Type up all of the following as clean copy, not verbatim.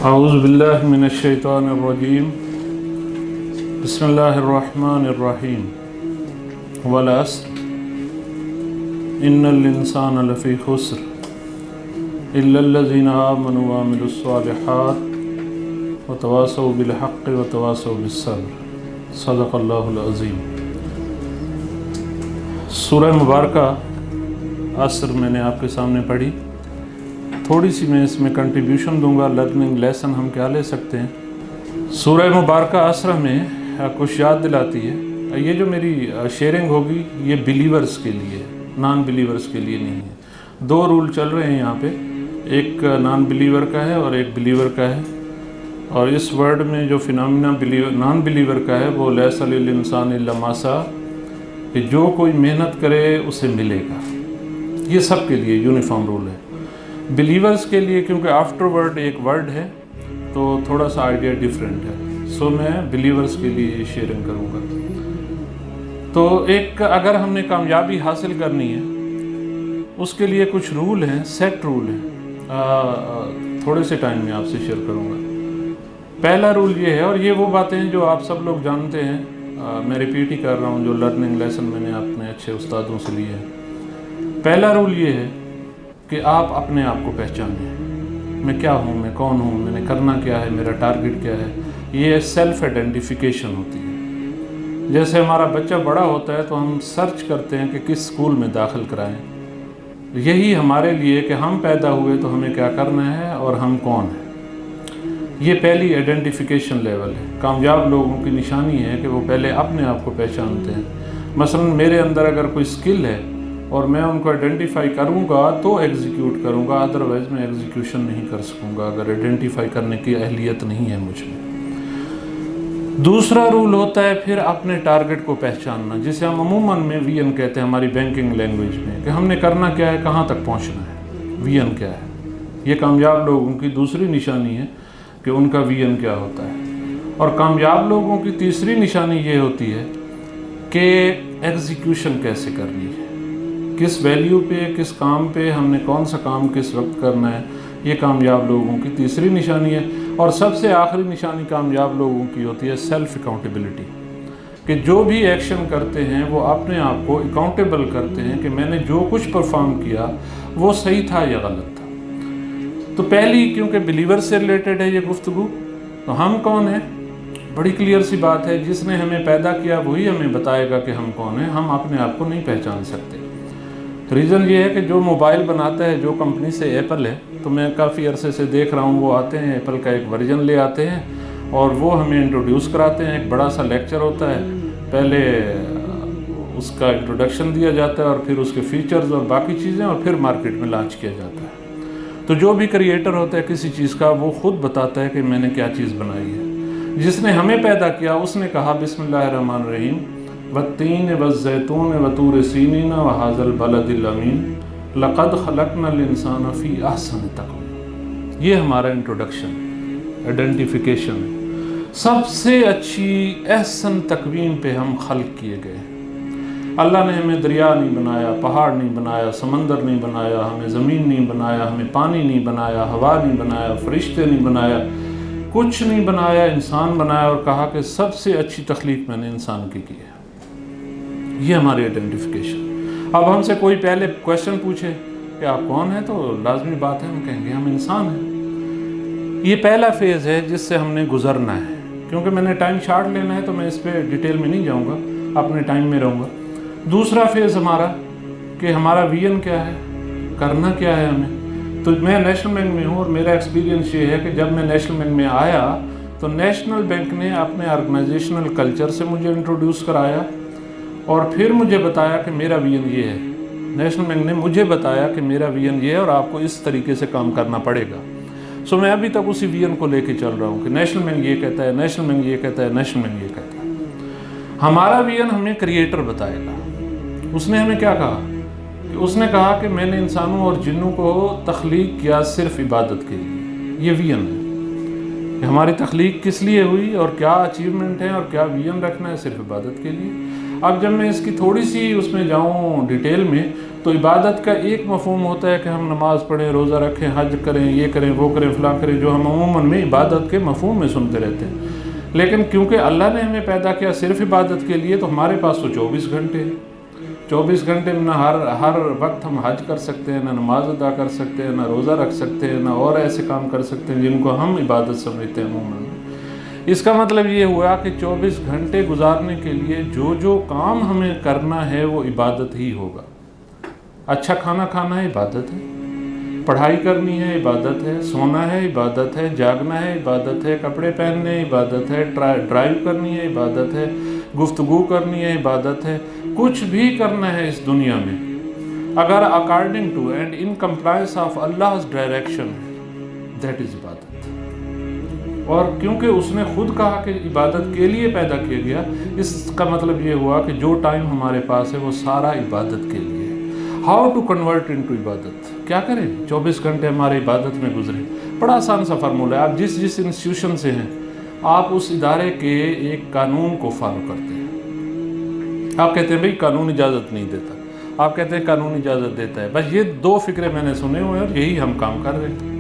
اعوذ باللہ من الشیطان الرجیم بسم اللہ الرحمن الرحیم والعصر ان الانسان لفی خسر الا الذین آمنوا وعملوا الصالحات وتواصوا بالحق وتواصوا بالصبر صدق اللہ العظیم۔ سورہ مبارکہ عصر میں نے آپ کے سامنے پڑھی، تھوڑی سی میں اس میں کنٹریبیوشن دوں گا، لرننگ لیسن ہم کیا لے سکتے ہیں۔ سورہ مبارکہ عصر میں کچھ یاد دلاتی ہے۔ یہ جو میری شیئرنگ ہوگی یہ بلیورز کے لیے، نان بلیورز کے لیے نہیں ہے۔ دو رول چل رہے ہیں یہاں پہ، ایک نان بلیور کا ہے اور ایک بلیور کا ہے، اور اس ورڈ میں جو فینامنا نان بلیور کا ہے وہ لیس للانسان الا ما سعی، کہ جو کوئی محنت کرے اسے ملے گا، یہ سب کے لیے یونیفارم رول ہے۔ بلیورز کے لیے کیونکہ آفٹر ورڈ ایک ورڈ ہے تو تھوڑا سا آئیڈیا ڈیفرنٹ ہے، سو میں بلیورز کے لیے شیئرنگ کروں گا۔ تو ایک اگر ہم نے کامیابی حاصل کرنی ہے اس کے لیے کچھ رول ہیں، سیٹ رول ہیں، تھوڑے سے ٹائم میں آپ سے شیئر کروں گا۔ پہلا رول یہ ہے، اور یہ وہ باتیں جو آپ سب لوگ جانتے ہیں، میں ریپیٹ ہی کر رہا ہوں جو لرننگ لیسن میں نے اپنے اچھے استادوں سے لیے ہیں۔ پہلا رول یہ ہے کہ آپ اپنے آپ کو پہچانیں، میں کیا ہوں، میں کون ہوں، میں نے کرنا کیا ہے، میرا ٹارگٹ کیا ہے۔ یہ سیلف آئیڈینٹیفیکیشن ہوتی ہے۔ جیسے ہمارا بچہ بڑا ہوتا ہے تو ہم سرچ کرتے ہیں کہ کس اسکول میں داخل کرائیں، یہی ہمارے لیے کہ ہم پیدا ہوئے تو ہمیں کیا کرنا ہے اور ہم کون ہیں۔ یہ پہلی آئیڈینٹیفیکیشن لیول ہے۔ کامیاب لوگوں کی نشانی ہے کہ وہ پہلے اپنے آپ کو پہچانتے ہیں۔ مثلا میرے اندر اگر کوئی سکل ہے اور میں ان کو آئیڈینٹیفائی کروں گا تو ایگزیکیوٹ کروں گا، ادروائز میں ایگزیکیوشن نہیں کر سکوں گا اگر آئیڈینٹیفائی کرنے کی اہلیت نہیں ہے مجھ میں۔ دوسرا رول ہوتا ہے پھر اپنے ٹارگٹ کو پہچاننا، جسے ہم عموماً میں وی این کہتے ہیں ہماری بینکنگ لینگویج میں، کہ ہم نے کرنا کیا ہے، کہاں تک پہنچنا ہے، وی این کیا ہے۔ یہ کامیاب لوگوں کی دوسری نشانی ہے کہ ان کا وی این کیا ہوتا ہے۔ اور کامیاب لوگوں کی تیسری نشانی یہ ہوتی ہے کہ ایگزیکیوشن کیسے کرنی ہے، کس ویلیو پہ، کس کام پہ ہم نے کون سا کام کس وقت کرنا ہے۔ یہ کامیاب لوگوں کی تیسری نشانی ہے۔ اور سب سے آخری نشانی کامیاب لوگوں کی ہوتی ہے سیلف اکاؤنٹیبلٹی، کہ جو بھی ایکشن کرتے ہیں وہ اپنے آپ کو اکاؤنٹیبل کرتے ہیں کہ میں نے جو کچھ پرفارم کیا وہ صحیح تھا یا غلط تھا۔ تو پہلی کیونکہ بلیور سے ریلیٹڈ ہے یہ گفتگو، تو ہم کون ہیں، بڑی کلیئر سی بات ہے، جس نے ہمیں پیدا کیا وہی ہمیں بتائے گا کہ ہم کون ہیں، ہم اپنے آپ کو نہیں پہچان سکتے۔ ریزن یہ ہے کہ جو موبائل بناتا ہے، جو کمپنی سے ایپل ہے، تو میں کافی عرصے سے دیکھ رہا ہوں، وہ آتے ہیں ایپل کا ایک ورژن لے آتے ہیں اور وہ ہمیں انٹروڈیوس کراتے ہیں، ایک بڑا سا لیکچر ہوتا ہے، پہلے اس کا انٹروڈکشن دیا جاتا ہے اور پھر اس کے فیچرز اور باقی چیزیں، اور پھر مارکیٹ میں لانچ کیا جاتا ہے۔ تو جو بھی کریٹر ہوتا ہے کسی چیز کا وہ خود بتاتا ہے کہ میں نے کیا چیز بنائی ہے۔ جس نے ہمیں پیدا کیا اس نے کہا بسم اللہ الرحمن الرحیم والتین والزیتون وطور سینین وہذا البلد الامین لقد خلقنا الانسان فی احسن تقویم۔ یہ ہمارا انٹروڈکشن، آئیڈینٹیفیکیشن ہے۔ سب سے اچھی احسن تقویم پہ ہم خلق کیے گئے۔ اللہ نے ہمیں دریا نہیں بنایا، پہاڑ نہیں بنایا، سمندر نہیں بنایا، ہمیں زمین نہیں بنایا، ہمیں پانی نہیں بنایا، ہوا نہیں بنایا، فرشتے نہیں بنایا، کچھ نہیں بنایا، انسان بنایا، اور کہا کہ سب سے اچھی تخلیق میں نے انسان کی ہے۔ یہ ہماری آئیڈینٹیفیکیشن۔ اب ہم سے کوئی پہلے کویشچن پوچھے کہ آپ کون ہیں، تو لازمی بات ہے ہم کہیں گے ہم انسان ہیں۔ یہ پہلا فیز ہے جس سے ہم نے گزرنا ہے۔ کیونکہ میں نے ٹائم شارٹ لینا ہے تو میں اس پہ ڈیٹیل میں نہیں جاؤں گا، اپنے ٹائم میں رہوں گا۔ دوسرا فیز ہمارا کہ ہمارا وی این کیا ہے، کرنا کیا ہے ہمیں۔ تو میں نیشنل بینک میں ہوں اور میرا ایکسپیرینس یہ ہے کہ جب میں نیشنل بینک میں آیا تو نیشنل بینک نے اپنے آرگنائزیشنل کلچر سے مجھے انٹروڈیوس کرایا اور پھر مجھے بتایا کہ میرا وی این یہ ہے۔ نیشنل بینک نے مجھے بتایا کہ میرا وی این یہ ہے اور آپ کو اس طریقے سے کام کرنا پڑے گا۔ سو میں ابھی تک اسی وی این کو لے کے چل رہا ہوں کہ نیشنل بینک یہ کہتا ہے، نیشنل بینک یہ کہتا ہے، نیشنل بینک یہ کہتا ہے۔ ہمارا وی این ہمیں کریٹر بتائے گا۔ اس نے ہمیں کیا کہا، کہ اس نے کہا کہ میں نے انسانوں اور جنوں کو تخلیق کیا صرف عبادت کے لیے۔ یہ وی این ہے کہ ہماری تخلیق کس لیے ہوئی اور کیا اچیومنٹ ہے اور کیا وی این رکھنا ہے، صرف عبادت کے لیے۔ اب جب میں اس کی تھوڑی سی اس میں جاؤں ڈیٹیل میں، تو عبادت کا ایک مفہوم ہوتا ہے کہ ہم نماز پڑھیں، روزہ رکھیں، حج کریں، یہ کریں، وہ کریں، فلاں کریں، جو ہم عموماً میں عبادت کے مفہوم میں سنتے رہتے ہیں۔ لیکن کیونکہ اللہ نے ہمیں پیدا کیا صرف عبادت کے لیے، تو ہمارے پاس تو 24 گھنٹے ہیں۔ 24 گھنٹے میں نہ ہر وقت ہم حج کر سکتے ہیں، نہ نماز ادا کر سکتے ہیں، نہ روزہ رکھ سکتے ہیں، نہ اور ایسے کام کر سکتے ہیں جن کو ہم عبادت سمجھتے ہیں عموماً۔ اس کا مطلب یہ ہوا کہ 24 گھنٹے گزارنے کے لیے جو کام ہمیں کرنا ہے وہ عبادت ہی ہوگا۔ اچھا کھانا کھانا ہے، عبادت ہے۔ پڑھائی کرنی ہے، عبادت ہے۔ سونا ہے، عبادت ہے۔ جاگنا ہے، عبادت ہے۔ کپڑے پہننے، عبادت ہے۔ ڈرائیو کرنی ہے، عبادت ہے۔ گفتگو کرنی ہے، عبادت ہے۔ کچھ بھی کرنا ہے اس دنیا میں، اگر according to and in compliance of Allah's direction, that is عبادت۔ اور کیونکہ اس نے خود کہا کہ عبادت کے لیے پیدا کیا گیا، اس کا مطلب یہ ہوا کہ جو ٹائم ہمارے پاس ہے وہ سارا عبادت کے لیے ہے۔ ہاؤ ٹو کنورٹ انٹو عبادت، کیا کریں؟ 24 گھنٹے ہمارے عبادت میں گزرے۔ بڑا آسان سا فارمولہ ہے۔ آپ جس انسٹیٹیوشن سے ہیں، آپ اس ادارے کے ایک قانون کو فالو کرتے ہیں۔ آپ کہتے ہیں بھئی قانون اجازت نہیں دیتا، آپ کہتے ہیں قانون اجازت دیتا ہے۔ بس یہ دو فکرے میں نے سنے ہوئے ہیں اور یہی ہم کام کر رہے ہیں۔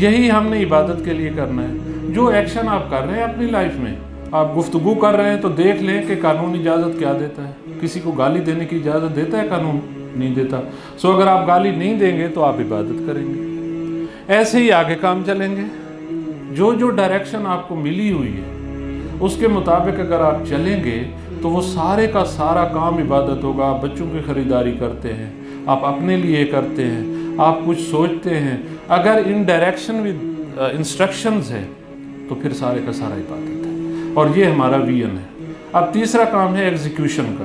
یہی ہم نے عبادت کے لیے کرنا ہے۔ جو ایکشن آپ کر رہے ہیں اپنی لائف میں، آپ گفتگو کر رہے ہیں تو دیکھ لیں کہ قانون اجازت کیا دیتا ہے۔ کسی کو گالی دینے کی اجازت دیتا ہے قانون؟ نہیں دیتا۔ سو اگر آپ گالی نہیں دیں گے تو آپ عبادت کریں گے۔ ایسے ہی آگے کام چلیں گے۔ جو ڈائریکشن آپ کو ملی ہوئی ہے اس کے مطابق اگر آپ چلیں گے تو وہ سارے کا سارا کام عبادت ہوگا۔ آپ بچوں کی خریداری کرتے ہیں، آپ اپنے لیے کرتے ہیں، آپ کچھ سوچتے ہیں، اگر ان ڈائریکشن ود انسٹرکشنز ہے تو پھر سارے کا سارا عبادت ہے، اور یہ ہمارا ویژن ہے۔ اب تیسرا کام ہے ایگزیکیوشن کا،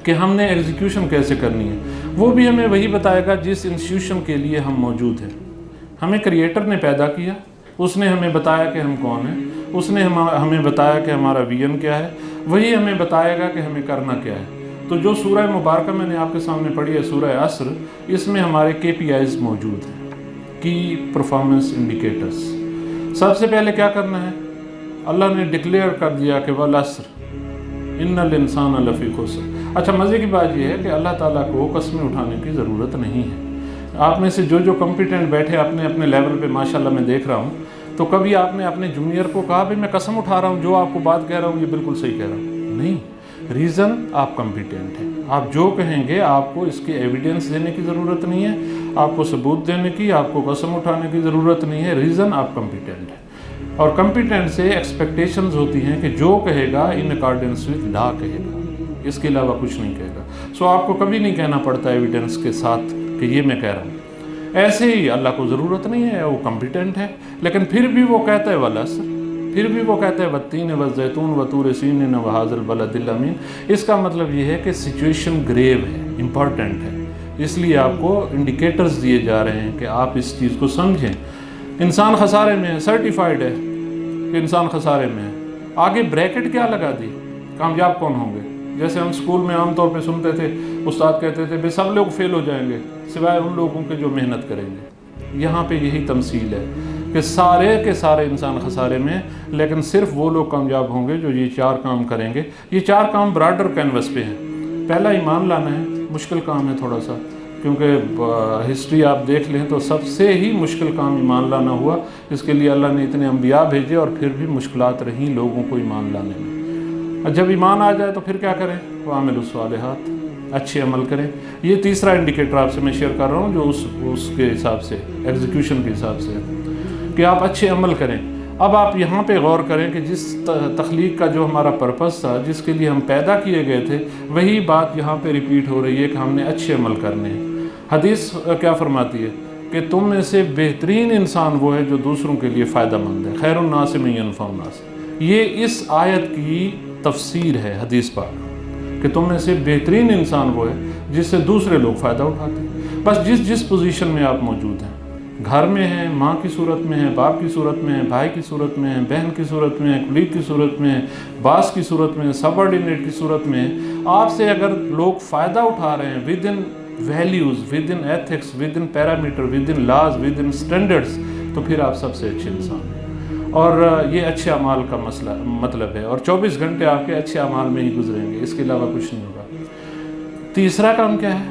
کہ ہم نے ایگزیکیوشن کیسے کرنی ہے۔ وہ بھی ہمیں وہی بتائے گا جس انسٹیٹیوشن کے لیے ہم موجود ہیں۔ ہمیں کریٹر نے پیدا کیا، اس نے ہمیں بتایا کہ ہم کون ہیں، اس نے ہمیں بتایا کہ ہمارا ویژن کیا ہے، وہی ہمیں بتائے گا کہ ہمیں کرنا کیا ہے۔ تو جو سورہ مبارکہ میں نے آپ کے سامنے پڑھی ہے، سورہ عصر، اس میں ہمارے KPIs موجود ہیں، کی پرفارمنس انڈیکیٹرز۔ سب سے پہلے کیا کرنا ہے؟ اللہ نے ڈکلیئر کر دیا کہ والعصر ان الانسان لفی خسر۔ اچھا، مزے کی بات یہ ہے کہ اللہ تعالیٰ کو قسمیں اٹھانے کی ضرورت نہیں ہے۔ آپ میں سے جو کمپیٹنٹ بیٹھے اپنے اپنے لیول پہ، ماشاءاللہ میں دیکھ رہا ہوں، تو کبھی آپ نے اپنے جونیئر کو کہا بھائی میں قسم اٹھا رہا ہوں جو آپ کو بات کہہ رہا ہوں یہ بالکل صحیح کہہ رہا ہوں؟ نہیں، ریزن آپ کمپیٹنٹ ہیں۔ آپ جو کہیں گے آپ کو اس کے ایویڈنس دینے کی ضرورت نہیں ہے، آپ کو ثبوت دینے کی، آپ کو قسم اٹھانے کی ضرورت نہیں ہے، ریزن آپ کمپیٹنٹ ہیں۔ اور کمپیٹنٹ سے ایکسپیکٹیشنز ہوتی ہیں کہ جو کہے گا ان اکارڈنس ود لا کہے گا، اس کے علاوہ کچھ نہیں کہے گا۔ سو آپ کو کبھی نہیں کہنا پڑتا ایویڈنس کے ساتھ کہ یہ میں کہہ رہا ہوں۔ ایسے ہی اللہ کو ضرورت نہیں ہے، وہ کمپیٹنٹ ہے، لیکن پھر بھی وہ کہتا ہے والعصر، پھر بھی وہ کہتا ہے والتین والزیتون وطور سینین وہذا البلد الامین۔ اس کا مطلب یہ ہے کہ سچویشن گریو ہے، امپورٹنٹ ہے، اس لیے آپ کو انڈیکیٹرز دیے جا رہے ہیں کہ آپ اس چیز کو سمجھیں۔ انسان خسارے میں ہے، سرٹیفائیڈ ہے کہ انسان خسارے میں ہے۔ آگے بریکٹ کیا لگا دی؟ کامیاب کون ہوں گے؟ جیسے ہم اسکول میں عام طور پہ سنتے تھے، استاد کہتے تھے بھئی سب لوگ فیل ہو جائیں گے سوائے ان لوگوں کے جو محنت کریں گے۔ یہاں پہ یہی تمثیل ہے کہ سارے کے سارے انسان خسارے میں، لیکن صرف وہ لوگ کامیاب ہوں گے جو یہ 4 کام کریں گے۔ یہ 4 کام براڈر کینوس پہ ہیں۔ پہلا ایمان لانا ہے، مشکل کام ہے تھوڑا سا، کیونکہ ہسٹری آپ دیکھ لیں تو سب سے ہی مشکل کام ایمان لانا ہوا۔ اس کے لیے اللہ نے اتنے انبیاء بھیجے اور پھر بھی مشکلات رہیں لوگوں کو ایمان لانے میں۔ اور جب ایمان آ جائے تو پھر کیا کریں؟ وَعَمِلُوا الصَّالِحَاتِ، اچھے عمل کریں۔ یہ تیسرا انڈیکیٹر آپ سے میں شیئر کر رہا ہوں جو اس کے حساب سے، ایگزیکیوشن کے حساب سے، کہ آپ اچھے عمل کریں۔ اب آپ یہاں پہ غور کریں کہ جس تخلیق کا جو ہمارا پرپس تھا، جس کے لیے ہم پیدا کیے گئے تھے، وہی بات یہاں پہ ریپیٹ ہو رہی ہے کہ ہم نے اچھے عمل کرنے ہیں۔ حدیث کیا فرماتی ہے کہ تم میں سے بہترین انسان وہ ہے جو دوسروں کے لیے فائدہ مند ہے، خیر الناس من ینفع الناس۔ یہ اس آیت کی تفسیر ہے حدیث پاک، کہ تم میں سے بہترین انسان وہ ہے جس سے دوسرے لوگ فائدہ اٹھاتے ہیں۔ بس جس پوزیشن میں آپ موجود ہیں، گھر میں ہیں، ماں کی صورت میں ہیں، باپ کی صورت میں ہیں، بھائی کی صورت میں ہیں، بہن کی صورت میں ہیں، کلیگ کی صورت میں ہیں، باس کی صورت میں ہیں، سبارڈینیٹ کی صورت میں ہیں، آپ سے اگر لوگ فائدہ اٹھا رہے ہیں with in values, with in ethics, with in parameter, with in laws, with in standards, تو پھر آپ سب سے اچھے انسان ہیں۔ اور یہ اچھے اعمال کا مطلب ہے، اور 24 گھنٹے آپ کے اچھے اعمال میں ہی گزریں گے، اس کے علاوہ کچھ نہیں ہوگا۔ تیسرا کام کیا ہے؟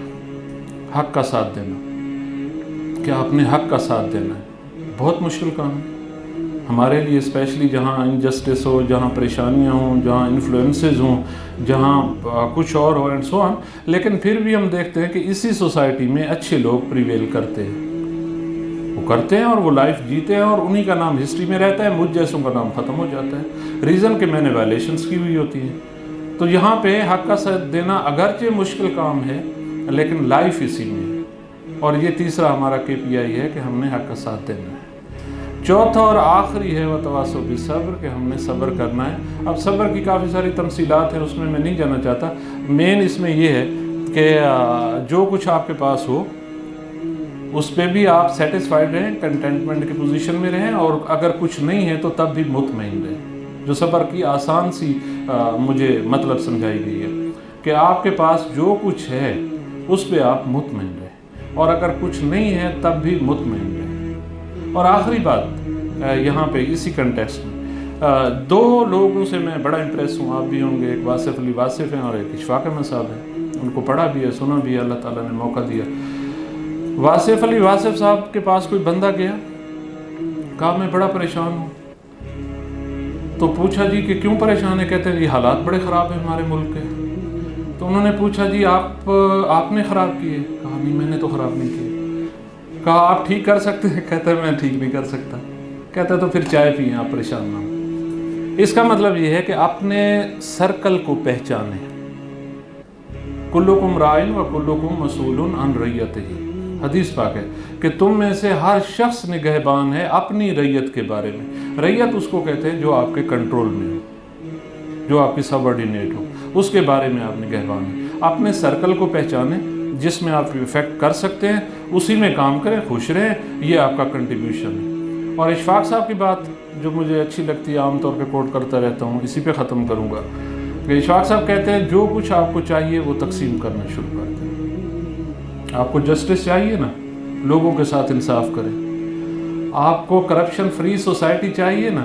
حق کا ساتھ دینا، کہ اپنے حق کا ساتھ دینا ہے۔ بہت مشکل کام ہے ہمارے لیے، اسپیشلی جہاں انجسٹس ہو، جہاں پریشانیاں ہوں، جہاں انفلوئنسز ہوں، جہاں کچھ اور ہو اینڈ سو آن، لیکن پھر بھی ہم دیکھتے ہیں کہ اسی سوسائٹی میں اچھے لوگ پریویل کرتے ہیں، وہ کرتے ہیں اور وہ لائف جیتے ہیں، اور انہی کا نام ہسٹری میں رہتا ہے، مجھ جیسوں کا نام ختم ہو جاتا ہے، ریزن کہ میں نے وائلیشنز کی ہوئی ہوتی ہیں۔ تو یہاں پہ حق کا ساتھ دینا اگرچہ مشکل کام ہے، لیکن لائف اسی میں ہے، اور یہ تیسرا ہمارا KPI ہے کہ ہم نے حق کا ساتھ دینا ہے۔ چوتھا اور آخری ہے وَتَوَاصَوْا بِالصَّبْرِ، کہ ہم نے صبر کرنا ہے۔ اب صبر کی کافی ساری تمثیلات ہیں، اس میں نہیں جانا چاہتا، مین اس میں یہ ہے کہ جو کچھ آپ کے پاس ہو اس پہ بھی آپ سیٹسفائیڈ رہیں، کنٹینٹمنٹ کی پوزیشن میں رہیں، اور اگر کچھ نہیں ہے تو تب بھی مطمئن رہیں۔ جو صبر کی آسان سی مجھے مطلب سمجھائی گئی ہے کہ آپ کے پاس جو کچھ ہے اس پہ آپ مطمئن رہیں، اور اگر کچھ نہیں ہے تب بھی مطمئن رہیں۔ اور آخری بات یہاں پہ اسی کنٹیکسٹ میں 2 لوگوں سے میں بڑا امپریس ہوں، آپ بھی ہوں گے، ایک واصف علی واصف ہیں اور ایک اشفاق احمد صاحب ہیں، ان کو پڑھا بھی ہے، سنا بھی ہے، اللہ تعالیٰ نے موقع دیا۔ واصف علی واصف صاحب کے پاس کوئی بندہ گیا، کہا میں بڑا پریشان ہوں، تو پوچھا جی کہ کیوں پریشان ہے؟ کہتے ہیں یہ حالات بڑے خراب ہیں ہمارے ملک کے۔ تو انہوں نے پوچھا جی آپ نے خراب کیے؟ کہا نہیں میں نے تو خراب نہیں کیے۔ کہا آپ ٹھیک کر سکتے ہیں؟ کہتا ہے میں ٹھیک نہیں کر سکتا۔ کہتا ہے تو پھر چائے پئیں، آپ پریشان نہ ہوں۔ اس کا مطلب یہ ہے کہ اپنے سرکل کو پہچانیں۔ کلکم راعٍ وکلکم مسئول عن رعیتہ، حدیث پاک ہے کہ تم میں سے ہر شخص نگہبان ہے اپنی رعیت کے بارے میں۔ رعیت اس کو کہتے ہیں جو آپ کے کنٹرول میں ہو، جو آپ کی سبارڈینیٹ ہو، اس کے بارے میں آپ نگہبان ہیں۔ اپنے سرکل کو پہچانیں جس میں آپ افیکٹ کر سکتے ہیں، اسی میں کام کریں، خوش رہیں، یہ آپ کا کنٹریبیوشن ہے۔ اور اشفاق صاحب کی بات جو مجھے اچھی لگتی ہے، عام طور پہ کوٹ کرتا رہتا ہوں، اسی پہ ختم کروں گا، کہ اشفاق صاحب کہتے ہیں جو کچھ آپ کو چاہیے وہ تقسیم کرنا شروع کر دیں۔ آپ کو جسٹس چاہیے نا، لوگوں کے ساتھ انصاف کریں۔ آپ کو کرپشن فری سوسائٹی چاہیے نا،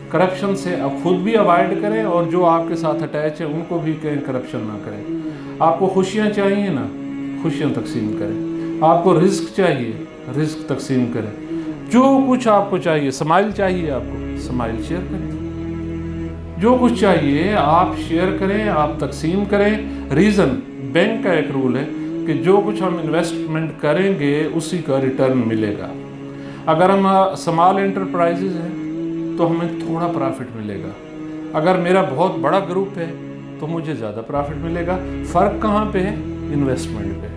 کرپشن سے آپ خود بھی اوائڈ کریں، اور جو آپ کے ساتھ اٹیچ ہیں ان کو بھی کہیں کرپشن نہ کریں۔ آپ کو خوشیاں چاہیے نا، خوشیاں تقسیم کریں۔ آپ کو رزق چاہیے، رزق تقسیم کریں۔ جو کچھ آپ کو چاہیے، سمائل چاہیے آپ کو، سمائل شیئر کریں۔ جو کچھ چاہیے آپ شیئر کریں، آپ تقسیم کریں۔ ریزن بینک کا ایک رول ہے کہ جو کچھ ہم انویسٹمنٹ کریں گے اسی کا ریٹرن ملے گا۔ اگر ہم اسمال انٹرپرائزز ہیں تو ہمیں تھوڑا پرافٹ ملے گا، اگر میرا بہت بڑا گروپ ہے تو مجھے زیادہ پرافٹ ملے گا۔ فرق کہاں پہ ہے؟ انویسٹمنٹ پہ،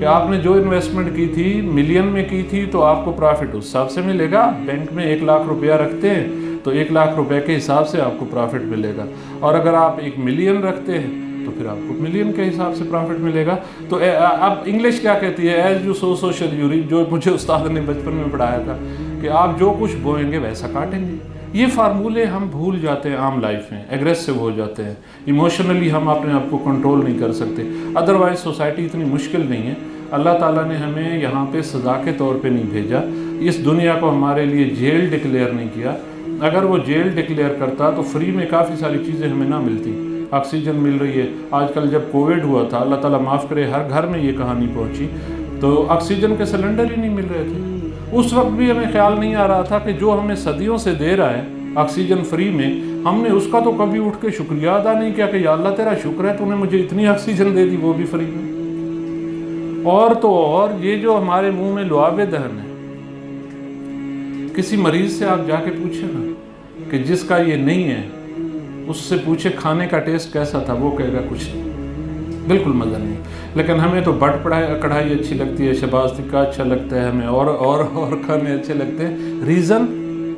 کہ آپ نے جو انویسٹمنٹ کی تھی ملین میں کی تھی تو آپ کو پرافٹ اس حساب سے ملے گا۔ بینک میں 1 لاکھ روپیہ رکھتے ہیں تو 1 لاکھ روپے کے حساب سے آپ کو پرافٹ ملے گا، اور اگر آپ 1 ملین رکھتے ہیں تو پھر آپ کو ملین کے حساب سے پرافٹ ملے گا۔ تو اب انگلش کیا کہتی ہے؟ ایز یو سو سو شل یو ریپ، جو مجھے استاد نے بچپن میں پڑھایا تھا کہ آپ جو کچھ بوئیں گے ویسا کاٹیں گے۔ یہ فارمولے ہم بھول جاتے ہیں عام لائف میں، ایگریسو ہو جاتے ہیں، ایموشنلی ہم اپنے آپ کو کنٹرول نہیں کر سکتے۔ ادروائز سوسائٹی اتنی مشکل نہیں ہے۔ اللہ تعالیٰ نے ہمیں یہاں پہ سزا کے طور پہ نہیں بھیجا، اس دنیا کو ہمارے لیے جیل ڈکلیئر نہیں کیا۔ اگر وہ جیل ڈکلیئر کرتا تو فری میں کافی ساری چیزیں ہمیں نہ ملتی۔ آکسیجن مل رہی ہے، آج کل جب کووڈ ہوا تھا، اللہ تعالیٰ معاف کرے، ہر گھر میں یہ کہانی پہنچی، تو آکسیجن کے سلنڈر ہی نہیں مل رہے تھے۔ اس وقت بھی ہمیں خیال نہیں آ رہا تھا کہ جو ہمیں صدیوں سے دے رہا ہے آکسیجن فری میں، ہم نے اس کا تو کبھی اٹھ کے شکریہ ادا نہیں کیا کہ یا اللہ تیرا شکر ہے تو نے مجھے اتنی آکسیجن دے دی، وہ بھی فری میں۔ اور تو اور یہ جو ہمارے منہ میں لعاب دہن ہے، کسی مریض سے آپ جا کے پوچھیں نا کہ جس کا یہ نہیں ہے، اس سے پوچھے کھانے کا ٹیسٹ کیسا تھا، وہ کہے گا کچھ نہیں، بالکل مزہ نہیں۔ لیکن ہمیں تو بٹ کڑھائی اچھی لگتی ہے، شہباز ٹکا اچھا لگتا ہے ہمیں، اور کھانے اچھے لگتے ہیں۔ ریزن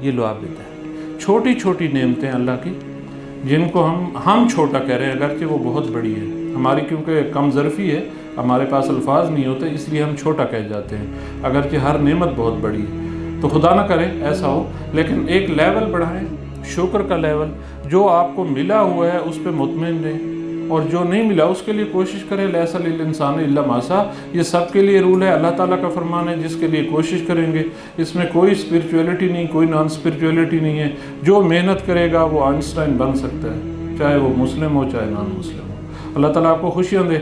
یہ لعاب دیتا ہے۔ چھوٹی چھوٹی نعمتیں اللہ کی جن کو ہم چھوٹا کہہ رہے ہیں، اگرچہ وہ بہت بڑی ہے ہماری، کیونکہ کم ظرفی ہے، ہمارے پاس الفاظ نہیں ہوتے، اس لیے ہم چھوٹا کہہ جاتے ہیں، اگرچہ ہر نعمت بہت بڑی ہے۔ تو خدا نہ کرے ایسا ہو، لیکن ایک لیول بڑھائیں، شکر کا لیول، جو آپ کو ملا ہوا ہے اس پہ مطمئن رہیں، اور جو نہیں ملا اس کے لیے کوشش کرے، لیس للانسان الا ما سعی، یہ سب کے لیے رول ہے، اللہ تعالیٰ کا فرمان ہے، جس کے لیے کوشش کریں گے۔ اس میں کوئی اسپرچویلٹی نہیں، کوئی نان اسپرچویلٹی نہیں ہے۔ جو محنت کرے گا وہ آئنسٹائن بن سکتا ہے، چاہے وہ مسلم ہو چاہے نان مسلم ہو۔ اللہ تعالیٰ آپ کو خوشیاں دے۔